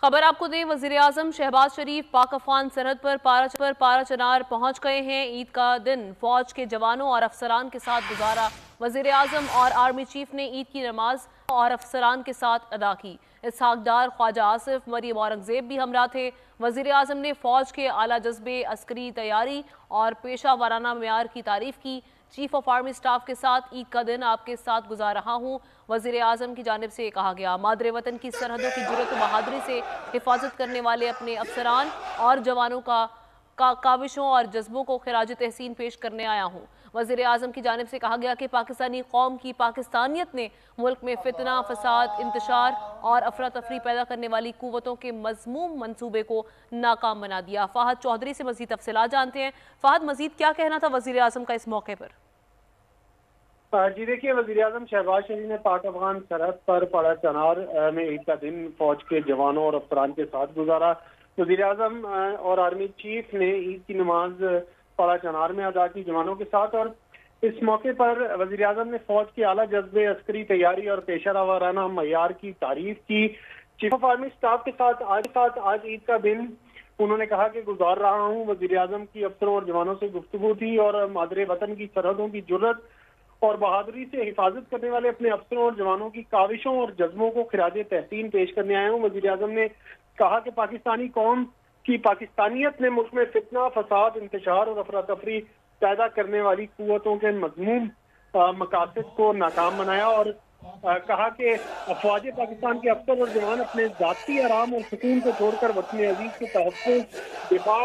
خبر آپ کو دیں، وزیراعظم شہباز شریف پاک افغان سرحد پر پارا چنار پہنچ گئے ہیں۔ عید کا دن فوج کے جوانوں اور افسران کے ساتھ گزارا۔ وزیراعظم اور آرمی چیف نے عید کی نماز اور افسران کے ساتھ ادا کی۔ اسحاق ڈار، خواجہ آصف، مریم اورنگزیب بھی ہمراہ تھے۔ وزیراعظم نے فوج کے اعلیٰ جذبے، عسکری تیاری اور پیشہ ورانہ معیار کی تعریف کی۔ چیف آف آرمی سٹاف کے ساتھ عید کا دن آپ کے ساتھ گزار رہا ہوں، وزیراعظم کی جانب سے کہا گیا۔ مادر وطن کی سرحدوں کی جرأت و بہادری سے حفاظت کرنے والے اپنے افسران اور جوانوں کا کاوشوں اور جذبوں کو خراج تحسین پیش کرنے آیا ہوں۔ وزیراعظم کی جانب سے کہا گیا کہ پاکستانی قوم کی پاکستانیت نے ملک میں فتنہ، فساد، انتشار اور افراتفری پیدا کرنے والی قوتوں کے مذموم منصوبے کو ناکام بنا دیا۔ فہد چودھری سے مزید تفصیلات جانتے ہیں۔ فہد، مزید کیا کہنا تھا وزیراعظم کا اس موقع پر؟ جی دیکھیے، وزیراعظم شہباز شریف نے پاک افغان سرحد پر پارا چنار میں عید کا دن فوج کے جوانوں اور افسران کے ساتھ گزارا۔ وزیراعظم اور آرمی چیف نے عید کی نماز پارا چنار میں ادا کی جوانوں کے ساتھ، اور اس موقع پر وزیراعظم نے فوج کے اعلیٰ جذبے، عسکری تیاری اور پیشہ ورانہ معیار کی تعریف کی۔ چیف آف آرمی سٹاف کے ساتھ آج عید کا دن انہوں نے کہا کہ گزار رہا ہوں۔ وزیراعظم کی افسروں اور جوانوں سے گفتگو تھی اور مادر وطن کی سرحدوں کی جرأت اور بہادری سے حفاظت کرنے والے اپنے افسروں اور جوانوں کی کاوشوں اور جذبوں کو خراج تحسین پیش کرنے آئے ہوں۔ وزیراعظم نے کہا کہ پاکستانی قوم کی پاکستانیت نے ملک میں فتنہ، فساد، انتشار اور افراتفری پیدا کرنے والی قوتوں کے مذموم مقاصد کو ناکام بنایا، اور کہا کہ افواج پاکستان کے افسر اور جوان اپنے ذاتی آرام اور سکون کو چھوڑ کر وطن عزیز کے تحفظ، دفاع